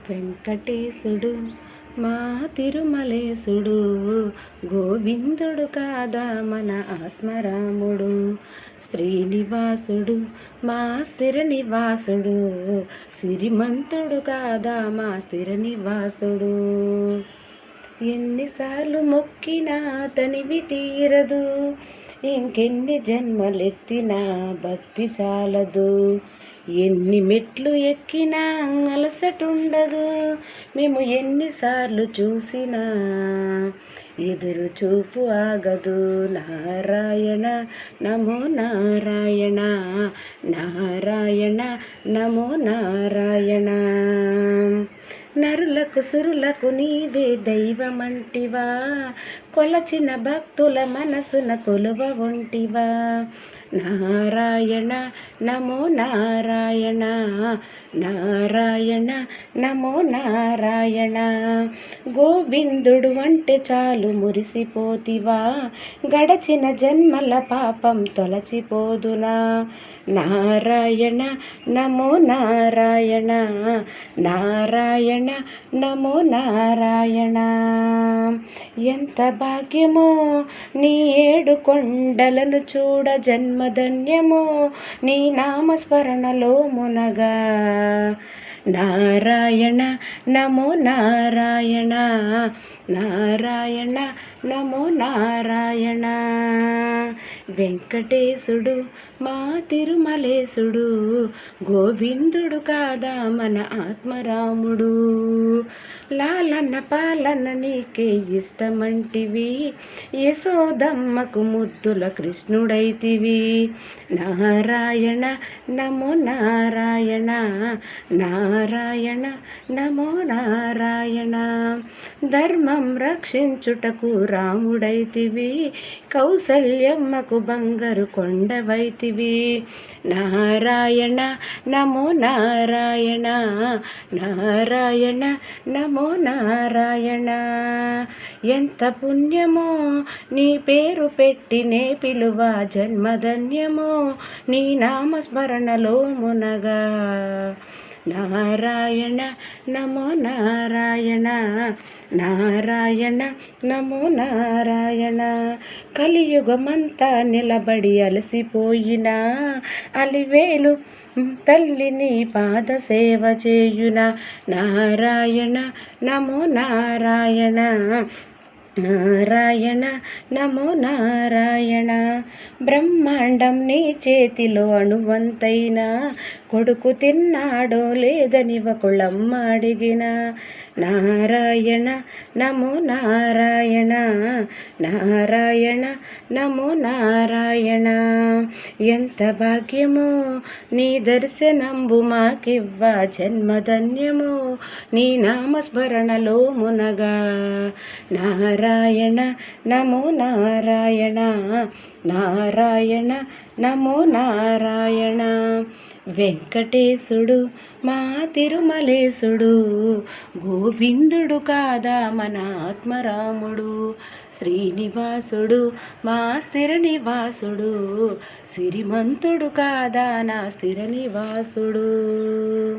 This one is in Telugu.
వెంకటేశుడు మా తిరుమలేశుడు, గోవిందుడు కాదా మన ఆత్మరాముడు. శ్రీనివాసుడు మా స్థిర నివాసుడు, సిరిమంతుడు కాదా మా స్థిర నివాసుడు. ఎన్నిసార్లు మొక్కినా తనివి తీరదు, ఇంకెన్ని జన్మలెత్తినా భక్తి చాలదు. ఎన్ని మెట్లు ఎక్కినా అలసటుండదు, మేము ఎన్నిసార్లు చూసినా ఎదురు చూపు ఆగదు. నారాయణ నమో నారాయణ, నారాయణ నమో నారాయణ. నరులకు సురులకు నీవే దైవమంటివా, కొలచిన భక్తుల మనసున కొలువ ఉంటివా. నారాయణ నమో నారాయణ, నారాయణ నమో నారాయణ. గోవిందుడు అంటే చాలు మురిసిపోతివా, గడచిన జన్మల పాపం తొలచిపోదునా. నారాయణ నమో నారాయణ, నారాయణ నమో నారాయణ. ఎంత భాగ్యమో నీ ఏడు కొండలను చూడ జన్మధన్యమో నీ నామస్మరణలో మునగా. నారాయణ నమో నారాయణ, నారాయణ నమో నారాయణ. వెంకటేశుడు మా తిరుమలేశుడు, గోవిందుడు కాదా మన ఆత్మరాముడు. లాలన పాలన నీకే ఇష్టమంటివి, యశోదమ్మకు ముద్దుల కృష్ణుడైతివి. నారాయణ నమో నారాయణ, నారాయణ నమో నారాయణ. ధర్మం రక్షించుటకు రాముడైతివి, కౌసల్యమ్మకు బంగారు కొండవైతివి. నారాయణ నమో నారాయణ, నారాయణ నమో నారాయణ. ఎంత పుణ్యమో నీ పేరు పెట్టినే పిలువ, జన్మధన్యమో నీ నామస్మరణలో మునగా. నారాయణ నమో నారాయణ, నారాయణ నమో నారాయణ. కలియుగమంతా నిలబడి అలసిపోయినా అలివేలు తల్లిని పాద సేవ చేయున. నారాయణ నమో నారాయణ, నారాయణ నమో నారాయణ. బ్రహ్మాండం నీ చేతిలో అణువంతైనా, కొడుకు తిన్నాడో లేదని ఒకళ్ళమ్మ అడిగిన. నారాయణ నమో నారాయణ, నారాయణ నమో నారాయణ. ఎంత భాగ్యమో నీ దర్శనంబు మాకివ్వ, జన్మధన్యమో నీ నామస్మరణలో మునగా. నారాయణ నమో నారాయణ, నారాయణ నమో నారాయణ. వెంకటేశుడు మా తిరుమలేశుడు, గోవిందుడు కాదా మన ఆత్మరాముడు. శ్రీనివాసుడు మా స్థిర నివాసుడు, సిరిమంతుడు కాదా నా స్థిర నివాసుడు.